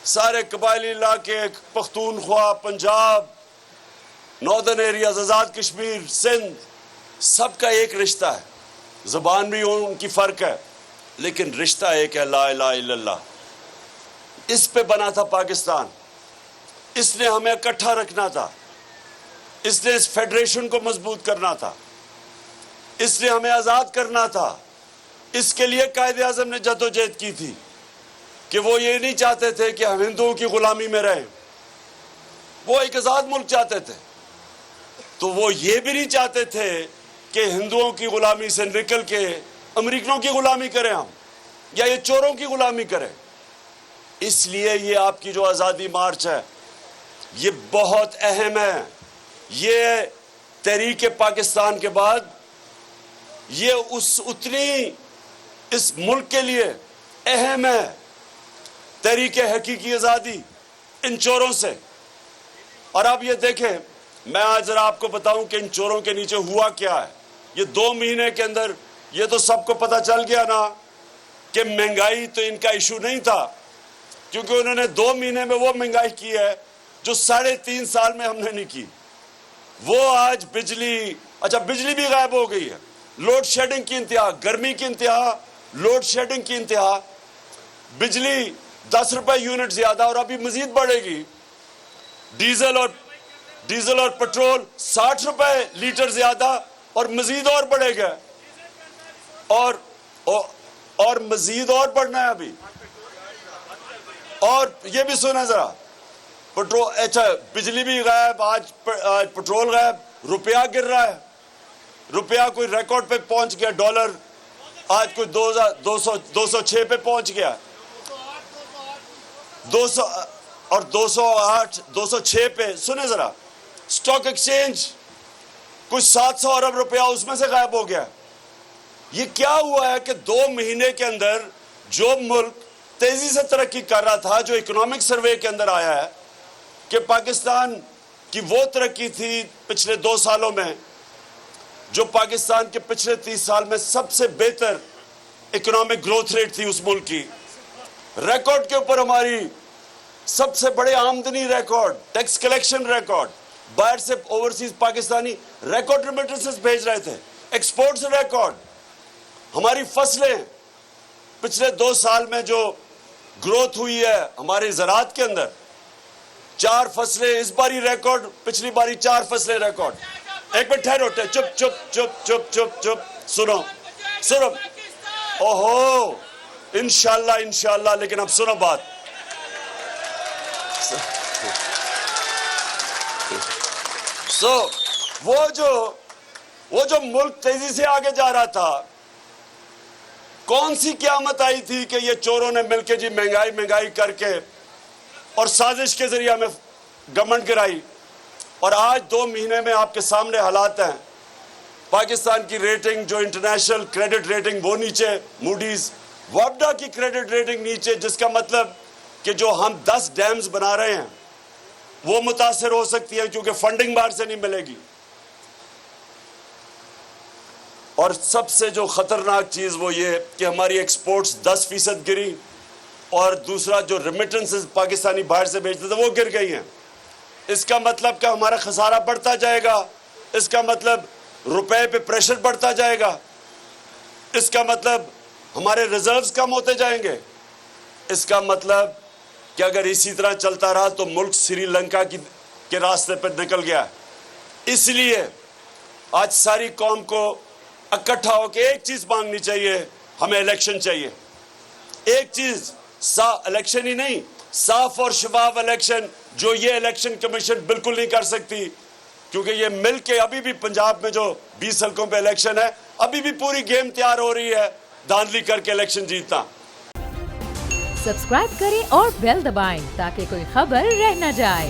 سارے قبائلی علاقے، پختونخوا، پنجاب، ناردرن ایریاز، آزاد کشمیر، سندھ، سب کا ایک رشتہ ہے. زبان بھی ان کی فرق ہے لیکن رشتہ ایک ہے، لا الہ الا اللہ. اس پہ بنا تھا پاکستان. اس نے ہمیں اکٹھا رکھنا تھا. اس نے اس فیڈریشن کو مضبوط کرنا تھا. اس نے ہمیں آزاد کرنا تھا. اس کے لیے قائد اعظم نے جدوجہد کی تھی کہ وہ یہ نہیں چاہتے تھے کہ ہم ہندوؤں کی غلامی میں رہیں. وہ ایک آزاد ملک چاہتے تھے. تو وہ یہ بھی نہیں چاہتے تھے کہ ہندوؤں کی غلامی سے نکل کے امریکنوں کی غلامی کریں ہم، یا یہ چوروں کی غلامی کریں. اس لیے یہ آپ کی جو آزادی مارچ ہے یہ بہت اہم ہے. یہ تحریک پاکستان کے بعد یہ اتنی اس ملک کے لیے اہم ہے. تحریک حقیقی آزادی ان چوروں سے. اور آپ یہ دیکھیں، میں آج ذرا آپ کو بتاؤں کہ ان چوروں کے نیچے ہوا کیا ہے. یہ 2 مہینے کے اندر یہ تو سب کو پتہ چل گیا نا کہ مہنگائی تو ان کا ایشو نہیں تھا، کیونکہ انہوں نے 2 مہینے میں وہ مہنگائی کی ہے جو 3.5 سال میں ہم نے نہیں کی. وہ آج بجلی بھی غائب ہو گئی ہے. لوڈ شیڈنگ کی انتہا، گرمی کی انتہا، لوڈ شیڈنگ کی انتہا. بجلی 10 روپے یونٹ زیادہ اور ابھی مزید بڑھے گی. ڈیزل اور پٹرول 60 روپے لیٹر زیادہ اور مزید اور بڑھے گا. اور مزید اور بڑھنا ہے ابھی. اور یہ بھی سنیں ذرا، بجلی بھی غائب، آج پٹرول غائب، روپیہ گر رہا ہے. روپیہ کوئی ریکارڈ پہ پہنچ گیا. ڈالر آج کوئی 206 پہ پہنچ گیا. 200 اور 208 206 پہ. سنیں ذرا، سٹاک ایکسچینج کچھ 700 ارب روپیہ اس میں سے غائب ہو گیا. یہ کیا ہوا ہے کہ 2 مہینے کے اندر جو ملک تیزی سے ترقی کر رہا تھا، جو اکنامک سروے کے اندر آیا ہے کہ پاکستان کی وہ ترقی تھی پچھلے 2 سالوں میں جو پاکستان کے پچھلے 30 سال میں سب سے بہتر اکنامک گروتھ ریٹ تھی اس ملک کی. ریکارڈ کے اوپر ہماری سب سے بڑے آمدنی ریکارڈ، ٹیکس کلیکشن ریکارڈ، باہر سے اوورسیز پاکستانی ریکارڈ ریمیٹنسز بھیج رہے تھے، ایکسپورٹس ریکارڈ. ہماری فصلیں پچھلے 2 سال میں جو گروتھ ہوئی ہے ہماری زراعت کے اندر، 4 فصلیں اس باری ریکارڈ، پچھلی باری 4 فصلیں ریکارڈ. ایک منٹ ٹھہرو، چپ چپ چپ چپ چپ چپ سنو. اوہو، انشاءاللہ. لیکن اب سنو بات. وہ جو ملک تیزی سے آگے جا رہا تھا، کون سی قیامت آئی تھی کہ یہ چوروں نے مل کے مہنگائی کر کے اور سازش کے ذریعے ہمیں گورنمنٹ گرائی. اور آج 2 مہینے میں آپ کے سامنے حالات ہیں. پاکستان کی ریٹنگ، جو انٹرنیشنل کریڈٹ ریٹنگ، وہ نیچے. موڈیز، وابڈا کی کریڈٹ ریٹنگ نیچے، جس کا مطلب کہ جو ہم 10 ڈیمز بنا رہے ہیں وہ متاثر ہو سکتی ہے کیونکہ فنڈنگ باہر سے نہیں ملے گی. اور سب سے جو خطرناک چیز وہ یہ کہ ہماری ایکسپورٹس 10% گری، اور دوسرا جو ریمیٹنسز پاکستانی باہر سے بھیجتے تھے وہ گر گئی ہیں. اس کا مطلب کہ ہمارا خسارہ بڑھتا جائے گا. اس کا مطلب روپے پہ پریشر بڑھتا جائے گا. اس کا مطلب ہمارے ریزروز کم ہوتے جائیں گے. اس کا مطلب کہ اگر اسی طرح چلتا رہا تو ملک سری لنکا کے راستے پر نکل گیا. اس لیے آج ساری قوم کو اکٹھا ہو کے ایک چیز مانگنی چاہیے، ہمیں الیکشن چاہیے. ایک چیز، الیکشن ہی نہیں، صاف اور شفاف الیکشن، جو یہ الیکشن کمیشن بالکل نہیں کر سکتی. کیونکہ یہ مل کے ابھی بھی پنجاب میں جو 20 حلقوں پہ الیکشن ہے، ابھی بھی پوری گیم تیار ہو رہی ہے دھاندلی کر کے الیکشن جیتنا. سبسکرائب کریں اور بیل دبائیں تاکہ کوئی خبر رہ نہ جائے.